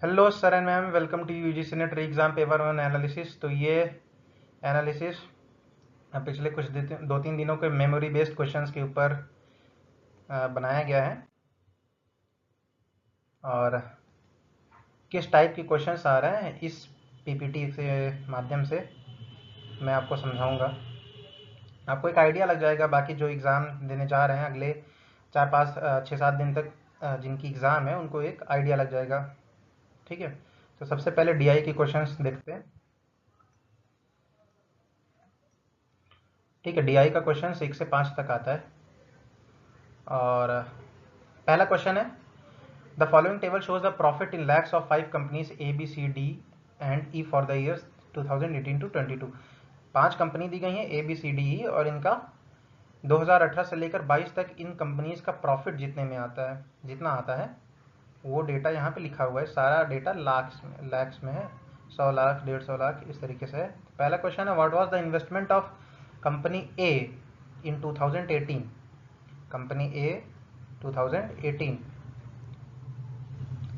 Hello sir and ma'am, welcome to UGC NET re exam paper 1 analysis. तो ये analysis पिछले कुछ 2-3 दिनों के मेमोरी बेस्ड क्वेश्चंस के ऊपर बनाया गया है और किस टाइप के क्वेश्चंस आ रहे हैं इस पीपीटी के माध्यम से मैं आपको समझाऊंगा। आपको एक आइडिया लग जाएगा। बाकी जो एग्ज़ाम देने जा रहे हैं अगले 4-5 6-7 दिन तक जिनकी एग्ज़ाम है उनको एक आइडिया लग जाएगा। ठीक है, तो सबसे पहले डीआई के क्वेश्चंस देखते हैं। ठीक है, डीआई का क्वेश्चन 1 से 5 तक आता है और पहला क्वेश्चन है, the following table shows the profit in lakhs of 5 companies A B C D and E for the years 2018 to 22। 5 company दी गई हैं ए बी सी डी ई और इनका 2018 से लेकर 22 तक इन कंपनीज का प्रॉफिट जितना आता है वो डेटा यहाँ पे लिखा हुआ है। सारा डेटा लैक्स में है, 100 लाख 150 लाख इस तरीके से है। पहला क्वेश्चन है, what was the investment of company A in 2018। Company A 2018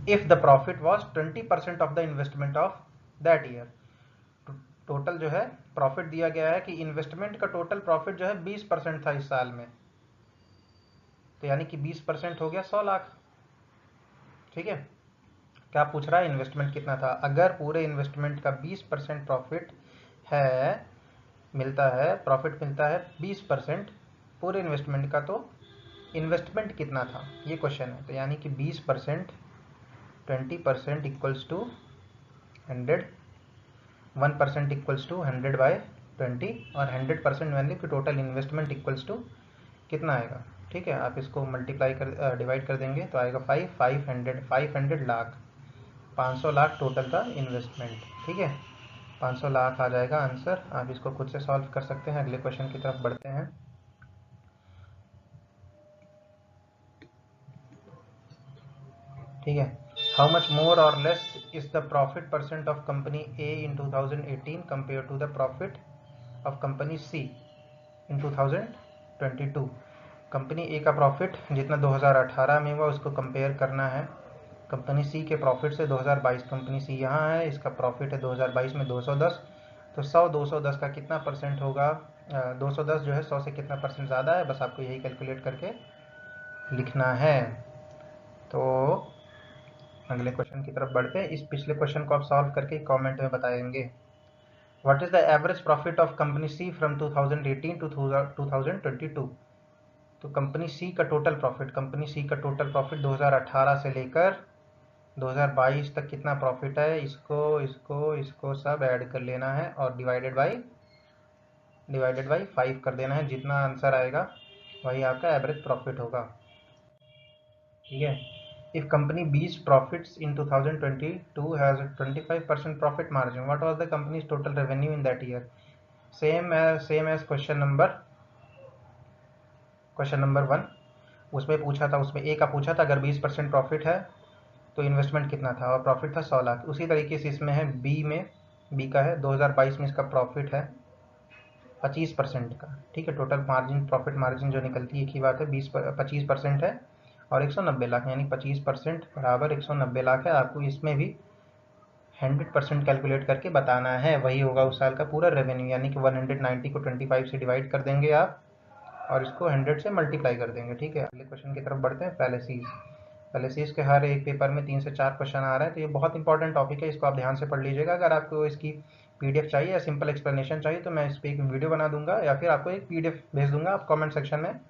if the profit was 20% of the investment of that year. Total जो है प्रॉफिट दिया गया है कि इन्वेस्टमेंट का टोटल प्रॉफिट जो है 20% था इस साल में, तो यानी कि 20% हो गया 100 लाख। ठीक है, क्या पूछ रहा है, इन्वेस्टमेंट कितना था। अगर पूरे इन्वेस्टमेंट का 20% प्रॉफिट है, प्रॉफिट मिलता है 20% पूरे इन्वेस्टमेंट का, तो इन्वेस्टमेंट कितना था ये क्वेश्चन है। तो यानी कि 20%, 20% इक्वल्स टू 100, 1% इक्वल्स टू 100/20 और 100% वैल्यू की टोटल इन्वेस्टमेंट इक्वल्स टू कितना आएगा। ठीक है, आप इसको मल्टीप्लाई कर डिवाइड कर देंगे तो आएगा 500 लाख, 500 लाख टोटल था इन्वेस्टमेंट। ठीक है, 500 लाख आ जाएगा आंसर। आप इसको खुद से सॉल्व कर सकते हैं। अगले क्वेश्चन की तरफ बढ़ते हैं। ठीक है, how much more or less is the profit percent of company A in 2018 compare to the profit of company C in 2022। Company A का प्रॉफिट जितना 2018 में हुआ उसको कंपेयर करना है कंपनी सी के प्रॉफिट से 2022। कंपनी सी यहाँ है, इसका प्रॉफिट है 2022 में 210, तो 100 210 का कितना परसेंट होगा। 210 जो है 100 से कितना परसेंट ज़्यादा है, बस आपको यही कैलकुलेट करके लिखना है। तो अगले क्वेश्चन की तरफ बढ़ते हैं। इस पिछले क्वेश्चन को आप सॉल्व करके कमेंट में बताएंगे। What is the average profit of company C from 2018 to 2022। तो कंपनी सी का टोटल प्रॉफिट 2018 से लेकर 2022 तक कितना प्रॉफिट है, इसको सब ऐड कर लेना है और डिवाइडेड बाई 5 कर देना है। जितना आंसर आएगा वही आपका एवरेज प्रॉफिट होगा। ठीक है, if company बी's profits in 2022 has a 25% profit margin, what was the company's total revenue in that year? same as question number 1 उसमें पूछा था, उसमें ए का पूछा था अगर 20% प्रॉफिट है तो इन्वेस्टमेंट कितना था और प्रॉफिट था 100 लाख। उसी तरीके से इसमें है बी का है 2022 में इसका प्रॉफिट है 25% का। ठीक है, टोटल मार्जिन प्रॉफिट मार्जिन जो निकलती है एक ही बात है, 25% है और 190 लाख, यानी 25% बराबर 190 लाख है। आपको इसमें भी 100% कैलकुलेट करके बताना है, वही होगा उस साल का पूरा रेवेन्यू। यानी कि 190 को 25 से डिवाइड कर देंगे आप और इसको 100 से मल्टीप्लाई कर देंगे। ठीक है, अगले क्वेश्चन की तरफ बढ़ते हैं। पैलेसीज के हर एक पेपर में 3 से 4 क्वेश्चन आ रहे हैं, तो ये बहुत इंपॉर्टेंट टॉपिक है, इसको आप ध्यान से पढ़ लीजिएगा। अगर आपको इसकी पीडीएफ चाहिए या सिंपल एक्सप्लेनेशन चाहिए तो मैं इस पर एक वीडियो बना दूंगा या फिर आपको एक पीडीएफ भेज दूंगा, आप कमेंट सेक्शन में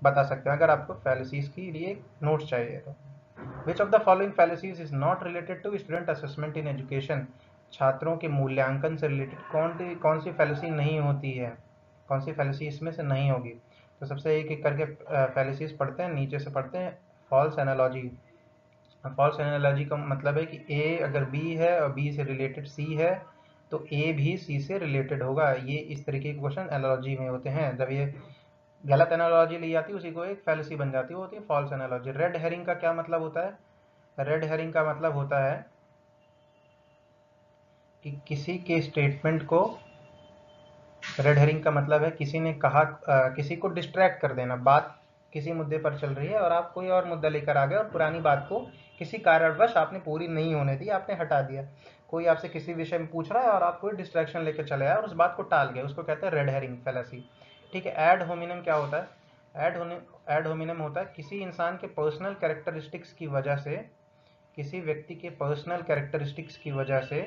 बता सकते हैं अगर आपको फैलेसीज के लिए नोट्स चाहिए तो। Which of the following fallacies is not related to student assessment in education. छात्रों के मूल्यांकन से रिलेटेड कौन सी फैलेसी नहीं होती है, कौन सी फैलेसी इसमें से नहीं होगी। तो सबसे एक एक करके फैलेसीज पढ़ते हैं, नीचे से पढ़ते हैं। False analogy. फॉल्स एनालॉजी का मतलब है कि ए अगर बी है और बी से रिलेटेड सी है तो ए भी सी से रिलेटेड होगा। ये इस तरीके के क्वेश्चन एनालॉजी में होते हैं। जब ये गलत एनालॉजी ली जाती है उसी को एक फैलेसी बन जाती है, वो होती है फॉल्स एनालॉजी। रेड हेरिंग का क्या मतलब होता है, रेड हेरिंग का मतलब होता है कि किसी के स्टेटमेंट को, रेड हेरिंग का मतलब है किसी ने कहा, किसी को डिस्ट्रैक्ट कर देना। बात किसी मुद्दे पर चल रही है और आप कोई और मुद्दा लेकर आ गए और पुरानी बात को किसी कारणवश आपने पूरी नहीं होने दी, आपने हटा दिया। कोई आपसे किसी विषय में पूछ रहा है और आप कोई डिस्ट्रैक्शन लेकर चले आए और उस बात को टाल गए, उसको कहते हैं रेड हेरिंग फैलेसी। ठीक है। एड होमिनम क्या होता है? एड होमिनम होता है किसी इंसान के पर्सनल कैरेक्टरिस्टिक्स की वजह से, किसी व्यक्ति के पर्सनल कैरेक्टरिस्टिक्स की वजह से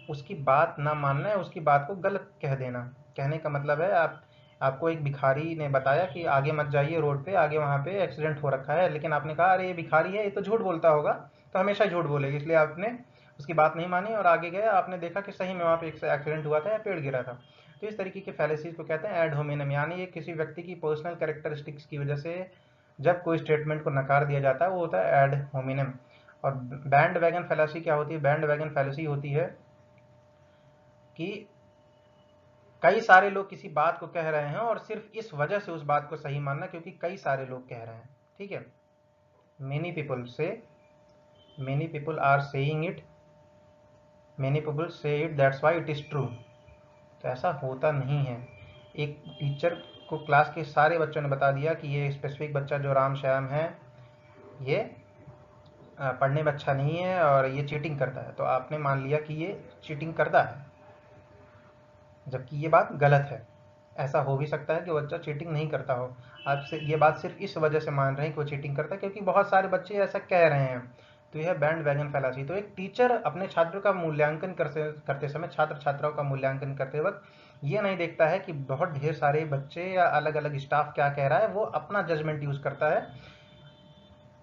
उसकी बात ना मानना है, उसकी बात को गलत कह देना। कहने का मतलब है आपको एक भिखारी ने बताया कि आगे मत जाइए रोड पे, आगे वहाँ पे एक्सीडेंट हो रखा है, लेकिन आपने कहा अरे ये भिखारी है, ये तो झूठ बोलता होगा, तो हमेशा झूठ बोलेगी, इसलिए आपने उसकी बात नहीं मानी और आगे गए, आपने देखा कि सही में वहाँ पे एक एक्सीडेंट हुआ था या पेड़ गिरा था। तो इस तरीके के फैलेसीज को कहते हैं एड होमिनम, यानी ये किसी व्यक्ति की पर्सनल कैरेक्टरिस्टिक्स की वजह से जब कोई स्टेटमेंट को नकार दिया जाता है वो होता है एड होमिनम। और बैंड वैगन फैलेसी क्या होती है? बैंड वैगन फैलेसी होती है कि कई सारे लोग किसी बात को कह रहे हैं और सिर्फ इस वजह से उस बात को सही मानना क्योंकि कई सारे लोग कह रहे हैं। ठीक है। Many people say, many people are saying it, many people say it, that's why it is true. तो ऐसा होता नहीं है। एक टीचर को क्लास के सारे बच्चों ने बता दिया कि ये स्पेसिफिक बच्चा जो राम श्याम है ये पढ़ने में अच्छा नहीं है और ये चीटिंग करता है, तो आपने मान लिया कि ये चीटिंग करता है, जबकि ये बात गलत है। ऐसा हो भी सकता है कि बच्चा चीटिंग नहीं करता हो, आप ये बात सिर्फ इस वजह से मान रहे हैं कि वो चीटिंग करता है क्योंकि बहुत सारे बच्चे ऐसा कह रहे हैं। तो यह बैंड वैगन फैलासी। तो एक टीचर अपने छात्रों का मूल्यांकन करते समय, छात्र छात्राओं का मूल्यांकन करते वक्त ये नहीं देखता है कि बहुत ढेर सारे बच्चे या अलग अलग स्टाफ क्या कह रहा है, वो अपना जजमेंट यूज करता है,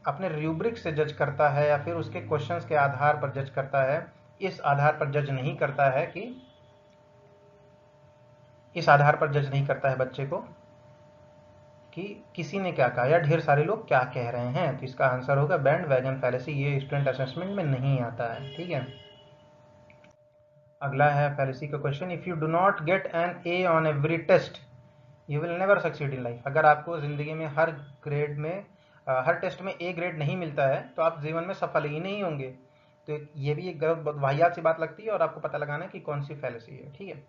अपने रूब्रिक से जज करता है या फिर उसके क्वेश्चंस के आधार पर जज करता है। इस आधार पर जज नहीं करता है कि इस आधार पर जज नहीं करता है बच्चे को कि किसी ने क्या कहा या ढेर सारे लोग क्या कह रहे हैं। तो इसका आंसर होगा बैंड वैगन फैलेसी। ये स्टूडेंट असेसमेंट में नहीं आता है। ठीक है। अगला है फैलेसी का question, if you do not get an A on every test you will never succeed in life. अगर आपको जिंदगी में हर ग्रेड में हर टेस्ट में ए ग्रेड नहीं मिलता है तो आप जीवन में सफल ही नहीं होंगे। तो ये भी एक गलत वाहियात सी बात लगती है और आपको पता लगाना है कि कौन सी फैलेसी है। ठीक है।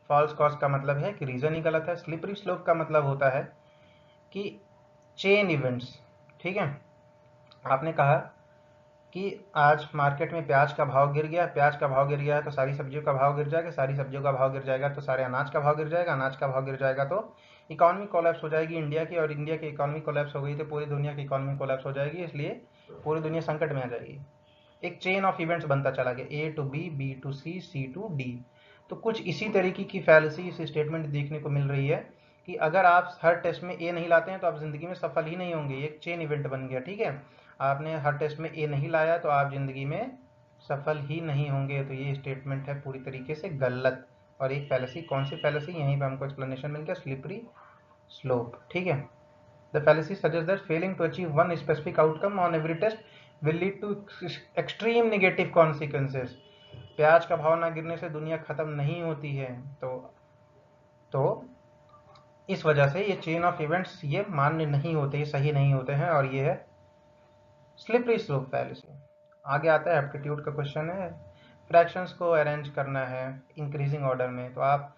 फॉल्स कॉज का मतलब है कि रीजन ही गलत है। स्लिपरी स्लोप का मतलब होता है कि चेन इवेंट्स। ठीक है। आपने कहा कि आज मार्केट में प्याज का भाव गिर गया, प्याज का भाव गिर गया है तो सारी सब्जियों का भाव गिर जाएगा, सारी सब्जियों का भाव गिर जाएगा तो सारे अनाज का भाव गिर जाएगा, अनाज का भाव गिर जाएगा तो इकोनॉमी कोलैप्स हो जाएगी इंडिया की, और इंडिया की इकोनॉमी कोलैप्स हो गई तो पूरी दुनिया की इकोनॉमी कोलैप्स हो जाएगी, इसलिए पूरी दुनिया संकट में आ जाएगी। एक चेन ऑफ इवेंट्स बनता चला गया, A to B, B to C, C to D. तो कुछ इसी तरीके की फैलेसी इस स्टेटमेंट देखने को मिल रही है कि अगर आप हर टेस्ट में ए नहीं लाते हैं तो आप जिंदगी में सफल ही नहीं होंगे। एक चेन इवेंट बन गया। ठीक है। आपने हर टेस्ट में ए नहीं लाया तो आप जिंदगी में सफल ही नहीं होंगे। तो ये स्टेटमेंट है पूरी तरीके से गलत। और एक फैलेसी, कौन सी फैलेसी, यहीं पे हमको एक्सप्लेनेशन मिल गया, स्लिपरी स्लोप। ठीक है। The fallacy suggests that failing to achieve one specific outcome on every test will lead to extreme negative consequences. प्याज का भाव ना गिरने से दुनिया खत्म नहीं होती है। तो इस वजह से ये चेन ऑफ इवेंट्स ये मान्य नहीं होते, ये सही नहीं होते हैं, और ये है स्लिपरी स्लोप फैलेसी। आगे आता है एप्टीट्यूड का क्वेश्चन है, फ्रैक्शंस को अरेंज करना है इंक्रीजिंग ऑर्डर में। तो आप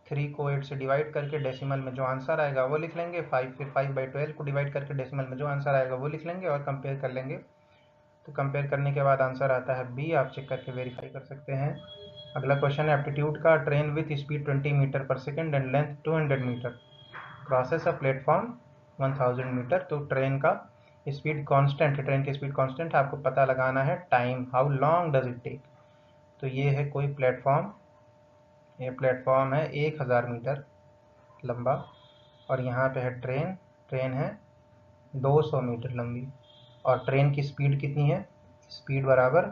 3 को 8 से डिवाइड करके डेसिमल में जो आंसर आएगा वो लिख लेंगे, 5 फिर 5/12 को डिवाइड करके डेसिमल में जो आंसर आएगा वो लिख लेंगे और कंपेयर कर लेंगे। तो कंपेयर करने के बाद आंसर आता है बी, आप चेक करके वेरीफाई कर सकते हैं। अगला क्वेश्चन है एप्टीट्यूड का, train with speed 20 metre per second and length 200 metre crosses a platform 1000 metre. तो ट्रेन का स्पीड कांस्टेंट है, ट्रेन की स्पीड कांस्टेंट है, आपको पता लगाना है time, how long does it take. तो ये है कोई प्लेटफॉर्म, ये प्लेटफॉर्म है 1000 मीटर लंबा और यहाँ पे है ट्रेन, ट्रेन है 200 मीटर लंबी और ट्रेन की स्पीड कितनी है, स्पीड बराबर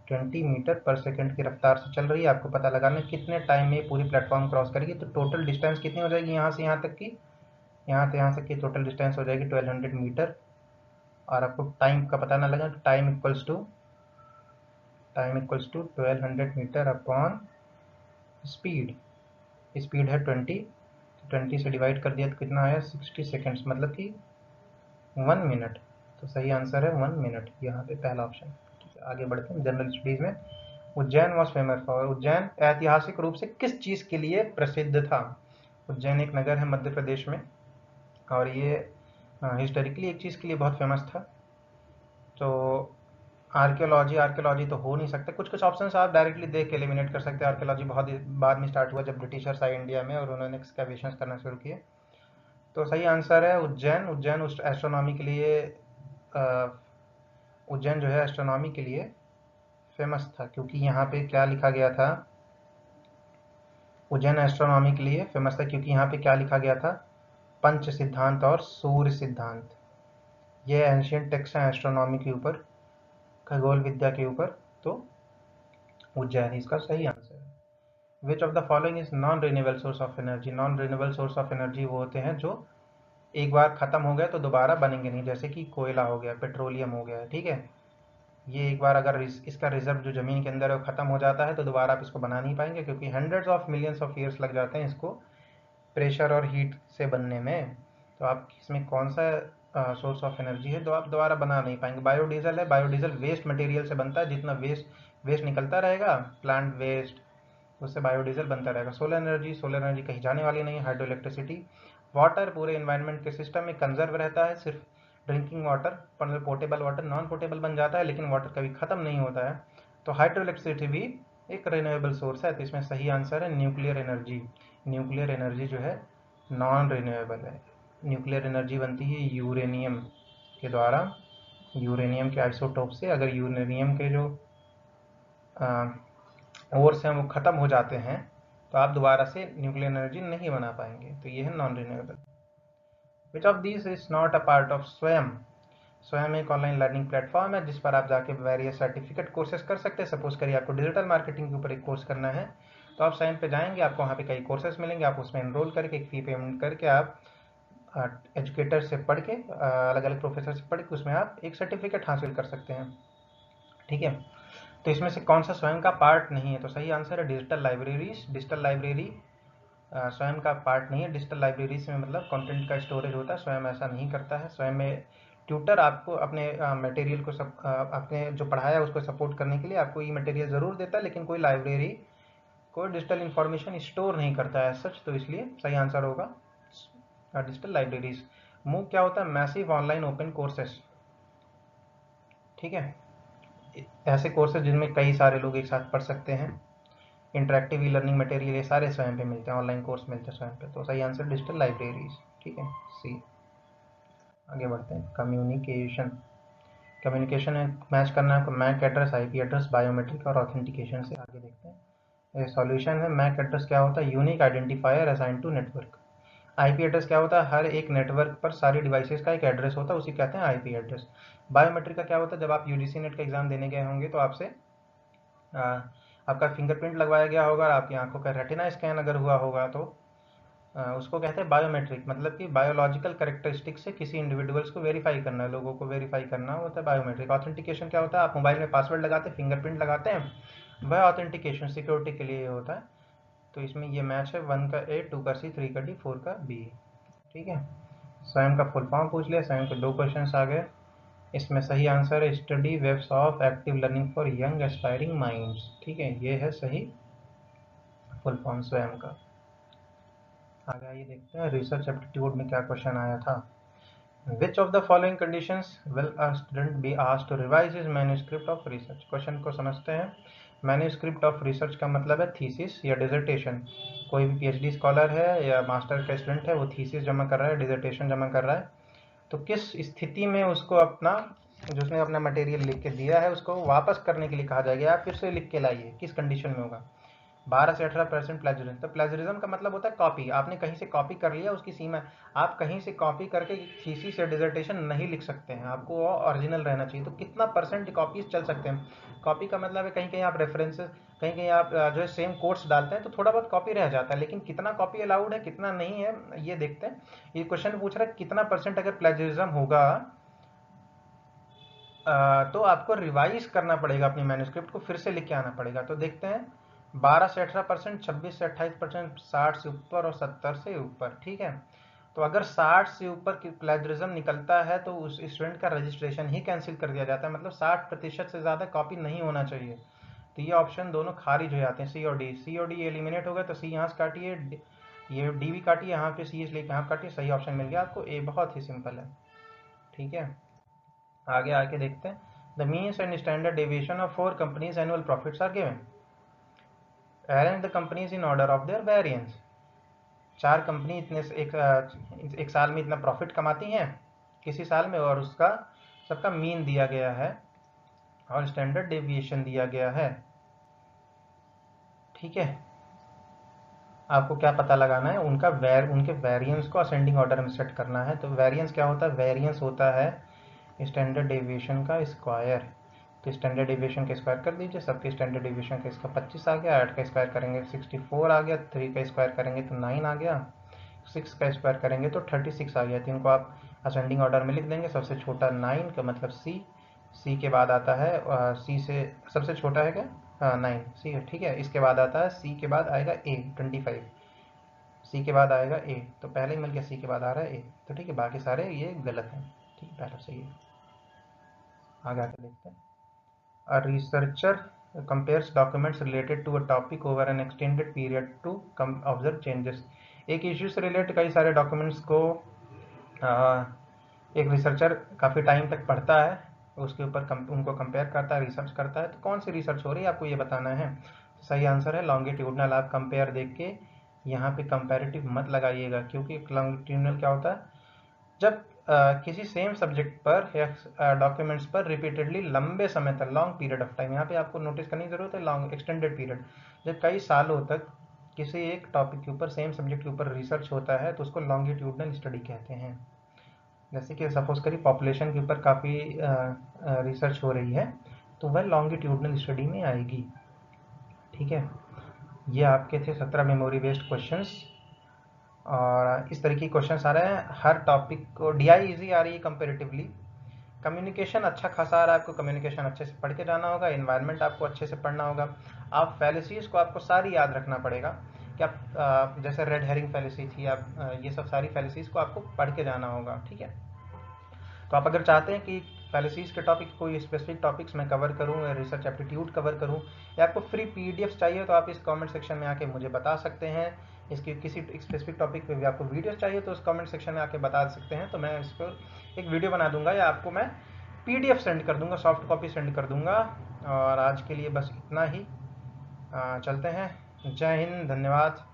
20 मीटर पर सेकंड की रफ्तार से चल रही है। आपको पता लगाना है कितने टाइम में पूरी प्लेटफॉर्म क्रॉस करेगी। तो टोटल डिस्टेंस कितनी हो जाएगी यहाँ से यहाँ तक की, यहाँ से यहाँ तक की टोटल डिस्टेंस हो जाएगी 1200 मीटर। और आपको टाइम का पता ना लगा, time equals to 1200 metre upon speed, speed है 20 से डिवाइड कर दिया तो कितना आया 60 सेकेंड्स, मतलब कि 1 मिनट। तो सही आंसर है 1 मिनट, यहाँ पे पहला ऑप्शन। ठीक है। आगे बढ़ते हैं जनरल स्टडीज में। Ujjain was famous for, Ujjain ऐतिहासिक रूप से किस चीज़ के लिए प्रसिद्ध था? उज्जैन एक नगर है मध्य प्रदेश में और ये हिस्टोरिकली एक चीज़ के लिए बहुत फेमस था। तो आर्कियोलॉजी तो हो नहीं सकता। कुछ कुछ ऑप्शंस आप डायरेक्टली देख के एलिमिनेट कर सकते हैं। आर्कियोलॉजी बहुत बाद में स्टार्ट हुआ जब ब्रिटिशर्स आए इंडिया में और उन्होंने एक्सकैवेशंस करना शुरू किए। तो सही आंसर है उज्जैन। उज्जैन उस एस्ट्रोनॉमी के लिए उज्जैन जो है एस्ट्रोनॉमी के लिए फेमस था, क्योंकि यहाँ पे क्या लिखा गया था। उज्जैन एस्ट्रोनॉमी के लिए फेमस था क्योंकि यहाँ पे क्या लिखा गया था, पंच सिद्धांत और सूर्य सिद्धांत। ये एंशियंट टेक्स्ट है एस्ट्रोनॉमी के ऊपर, खगोल विद्या के ऊपर। तो उज्जैन इसका सही आंसर है। विच of the following is non renewable source of energy. Non renewable source of energy वो होते हैं जो एक बार खत्म हो गए तो दोबारा बनेंगे नहीं, जैसे कि कोयला हो गया, पेट्रोलियम हो गया, ठीक है। ये एक बार अगर इसका रिजर्व जो ज़मीन के अंदर है वो ख़त्म हो जाता है तो दोबारा आप इसको बना नहीं पाएंगे, क्योंकि hundreds of millions of years लग जाते हैं इसको प्रेशर और हीट से बनने में। तो आप इसमें कौन सा सोर्स ऑफ एनर्जी है तो आप दोबारा बना नहीं पाएंगे। बायोडीजल है। बायोडीजल वेस्ट मटेरियल से बनता है। जितना वेस्ट निकलता रहेगा, प्लांट वेस्ट, उससे बायोडीजल बनता रहेगा। सोलर एनर्जी कहीं जाने वाली नहीं है। हाइड्रो वाटर पूरे इन्वायरमेंट के सिस्टम में कंजर्व रहता है। सिर्फ drinking water, portable water non portable बन जाता है, लेकिन वाटर कभी ख़त्म नहीं होता है। तो हाइड्रो भी एक रिन्यूएबल सोर्स है। तो इसमें सही आंसर है न्यूक्लियर एनर्जी। न्यूक्लियर एनर्जी जो है नॉन रिन्यूएबल है। न्यूक्लियर एनर्जी बनती है यूरेनियम के द्वारा, यूरेनियम के आइसोटोप से। अगर यूरेनियम के जो ओर्स हैं वो ख़त्म हो जाते हैं तो आप दोबारा से न्यूक्लियर एनर्जी नहीं बना पाएंगे। तो ये है non renewable. Which of this is not a part of स्वयं। स्वयं एक ऑनलाइन लर्निंग प्लेटफॉर्म है जिस पर आप जाके वेरियस सर्टिफिकेट कोर्सेज कर सकते हैं। सपोज करिए आपको डिजिटल मार्केटिंग के ऊपर एक कोर्स करना है, तो आप स्वयं पे जाएंगे, आपको वहाँ पे कई कोर्सेज मिलेंगे। आप उसमें एनरोल करके एक फ़ी पेमेंट करके आप एजुकेटर से पढ़ के, अलग अलग प्रोफेसर से पढ़ के उसमें आप एक सर्टिफिकेट हासिल कर सकते हैं, ठीक है। तो इसमें से कौन सा स्वयं का पार्ट नहीं है, तो सही आंसर है डिजिटल लाइब्रेरीज। डिजिटल लाइब्रेरी स्वयं का पार्ट नहीं है। डिजिटल लाइब्रेरीज में मतलब कंटेंट का स्टोरेज होता है, स्वयं ऐसा नहीं करता है। स्वयं में ट्यूटर आपको अपने मटेरियल को अपने जो पढ़ाया उसको सपोर्ट करने के लिए आपको ये मटेरियल ज़रूर देता है, लेकिन कोई लाइब्रेरी कोई डिजिटल इन्फॉर्मेशन स्टोर नहीं करता है सच। तो इसलिए सही आंसर होगा डिजिटल लाइब्रेरीज। मूक क्या होता है, मैसिव ऑनलाइन ओपन कोर्सेस, ठीक है। ऐसे कोर्सेज जिनमें कई सारे लोग एक साथ पढ़ सकते हैं। इंटरेक्टिव ई लर्निंग मटेरियल ये सारे स्वयं पे मिलते हैं, ऑनलाइन कोर्स मिलते हैं स्वयं पे। तो सही आंसर डिजिटल लाइब्रेरीज, ठीक है, सी। आगे बढ़ते हैं। कम्युनिकेशन। कम्युनिकेशन में मैच करना है आपको MAC address, IP address, biometric और ऑथेंटिकेशन से। आगे देखते हैं। ये सॉल्यूशन है। मैक एड्रेस क्या होता है, unique identifier assign to network. IP address क्या होता है, हर एक नेटवर्क पर सारी डिवाइसेस का एक एड्रेस होता है, उसी कहते हैं आईपी एड्रेस। बायोमेट्रिक का क्या होता है, जब आप यूजीसी नेट का एग्जाम देने गए होंगे तो आपसे आपका फिंगरप्रिंट लगवाया गया होगा, आपकी आंखों का रेटिना स्कैन अगर हुआ होगा तो उसको कहते हैं बायोमेट्रिक। मतलब कि बायोलॉजिकल करेक्टरिस्टिक से किसी इंडिविजुअल्स को वेरीफाई करना है, लोगों को वेरीफाई करना होता है बायोमेट्रिक। ऑथेंटिकेशन क्या होता है, आप मोबाइल में पासवर्ड लगाते हैं, फिंगरप्रिंट लगाते हैं, वह ऑथेंटिकेशन सिक्योरिटी के लिए होता है। तो इसमें ये मैच है 1 का ए, 2 का सी, 3 का डी, 4 का बी, ठीक है। स्वयं का फुल फॉर्म पूछ लिया, स्वयं के 2 क्वेश्चन आ गए। इसमें सही आंसर है study webs of active learning for young aspiring minds, ठीक है, ये है सही फुल फॉर्म स्वयं का। आगे आइए देखते हैं रिसर्च एप्टीट्यूड में क्या क्वेश्चन आया था। Which of the following conditions will a student be asked to revise his manuscript of research. Question को समझते हैं। मैन्यूस्क्रिप्ट ऑफ रिसर्च का मतलब है थीसिस या डिजर्टेशन। कोई भी पीएचडी स्कॉलर है या मास्टर का स्टूडेंट है, वो थीसिस जमा कर रहा है, डिजर्टेशन जमा कर रहा है, तो किस स्थिति में उसको अपना जो उसने अपना मटेरियल लिख के दिया है उसको वापस करने के लिए कहा जाएगा, आप फिर से लिख के लाइए, किस कंडीशन में होगा। 12 से 18% प्लेजरिज्म। तो प्लेजरिज्म का मतलब होता है कॉपी, आपने कहीं से कॉपी कर लिया, उसकी सीमा। आप कहीं से कॉपी करके थीसिस या डिसर्टेशन नहीं लिख सकते हैं, आपको वो ओरिजिनल रहना चाहिए। तो कितना परसेंट कॉपीज चल सकते हैं, कॉपी का मतलब है कहीं कहीं आप रेफरेंसेस, कहीं कहीं आप जो है सेम कोट्स डालते हैं तो थोड़ा बहुत कॉपी रह जाता है, लेकिन कितना कॉपी अलाउड है कितना नहीं है ये देखते हैं। ये क्वेश्चन पूछ रहा है कितना परसेंट अगर प्लेजरिज्म होगा तो आपको रिवाइज करना पड़ेगा, अपनी मैन्यूस्क्रिप्ट को फिर से लिख के आना पड़ेगा। तो देखते हैं 12 से 18%, 26 से 28%, 60 से ऊपर और 70 से ऊपर, ठीक है। तो अगर 60 से ऊपर प्लेजरिज्म निकलता है तो उस स्टूडेंट का रजिस्ट्रेशन ही कैंसिल कर दिया जाता है, मतलब 60% से ज़्यादा कॉपी नहीं होना चाहिए। तो ये ऑप्शन दोनों खारिज हो जाते हैं, सी और डी। सी और डी एलिमिनेट हो गए, तो सी यहाँ से काटिए, ये डी भी काटिए, यहाँ पे सी इसलिए यहाँ काटिए, सही ऑप्शन मिल गया आपको ए। बहुत ही सिंपल है। ठीक है, आगे आके देखते हैं। The means and standard deviation of 4 companies annual profits are given. Arrange the companies in order of their variance. 4 company इतने एक साल में इतना प्रॉफिट कमाती हैं किसी साल में, और उसका सबका मीन दिया गया है और स्टैंडर्ड डेविएशन दिया गया है। ठीक है, आपको क्या पता लगाना है, उनके वेरिएंस को असेंडिंग ऑर्डर में सेट करना है। तो वेरिएंस क्या होता है, वेरिएंस होता है स्टैंडर्ड डेविएशन का स्क्वायर। तो स्टैंडर्ड डेविएशन का स्क्वायर कर दीजिए, सबके स्टैंडर्ड डेविएशन का इसका 25 आ गया, 8 का स्क्वायर करेंगे 64 आ गया, 3 का स्क्वायर करेंगे तो 9 आ गया, 6 का स्क्वायर करेंगे तो 36 आ गया। तो इनको आप असेंडिंग ऑर्डर में लिख देंगे। सबसे छोटा 9 का मतलब सी के बाद आता है सी से सबसे छोटा है क्या 9 सी है, ठीक है। इसके बाद आता है सी के बाद आएगा ए 25, सी के बाद आएगा ए, तो पहले ही मिल गया सी के बाद आ रहा है ए, तो ठीक है, बाकी सारे ये गलत हैं, ठीक है, पहले सही है। आगे आके देखते हैं। A researcher compares documents related to a topic over an extended period to observe changes। एक इश्यू से रिलेटेड कई सारे डॉक्यूमेंट्स को एक रिसर्चर काफ़ी टाइम तक पढ़ता है, उसके ऊपर उनको कंपेयर करता है, रिसर्च करता है। तो कौन सी रिसर्च हो रही है आपको ये बताना है। तो सही आंसर है लॉन्गिट्यूडनल। आप कंपेयर देख के यहाँ पे कंपैरेटिव मत लगाइएगा, क्योंकि लॉन्गिट्यूडनल क्या होता है, जब किसी सेम सब्जेक्ट पर या डॉक्यूमेंट्स पर रिपीटेडली लंबे समय तक, लॉन्ग पीरियड ऑफ टाइम, यहाँ पे आपको नोटिस करने की जरूरत है लॉन्ग एक्सटेंडेड पीरियड, जब कई सालों तक किसी एक टॉपिक के ऊपर, सेम सब्जेक्ट के ऊपर रिसर्च होता है तो उसको लॉन्गिट्यूडनल स्टडी कहते हैं। जैसे कि सपोज करिए पॉपुलेशन के ऊपर काफ़ी रिसर्च हो रही है तो वह लॉन्गिट्यूडनल स्टडी में आएगी। ठीक है, ये आपके थे 17 मेमोरी बेस्ड क्वेश्चंस, और इस तरीके के क्वेश्चंस आ रहे हैं हर टॉपिक को। डीआई इजी आ रही है कंपेरेटिवली, कम्युनिकेशन अच्छा खासा आ रहा है आपको, कम्युनिकेशन अच्छे से पढ़ के जाना होगा, एनवायरनमेंट आपको अच्छे से पढ़ना होगा। आप फैलिसीज को आपको सारी याद रखना पड़ेगा कि आप जैसे रेड हेरिंग फैलिसी थी, आप ये सब सारी फैलिसीज को आपको पढ़ के जाना होगा। ठीक है, तो आप अगर चाहते हैं कि फैलिसीज के टॉपिक, कोई स्पेसिफिक टॉपिक्स मैं कवर करूं या रिसर्च एप्टीट्यूड कवर करूं, या आपको फ्री पीडीएफ चाहिए तो आप इस कमेंट सेक्शन में आके मुझे बता सकते हैं। इसकी किसी स्पेसिफिक टॉपिक पे भी आपको वीडियोस चाहिए तो उस कमेंट सेक्शन में आके बता सकते हैं, तो मैं इस पर एक वीडियो बना दूंगा या आपको मैं पीडीएफ सेंड कर दूंगा, सॉफ्ट कॉपी सेंड कर दूंगा। और आज के लिए बस इतना ही, चलते हैं। जय हिंद, धन्यवाद।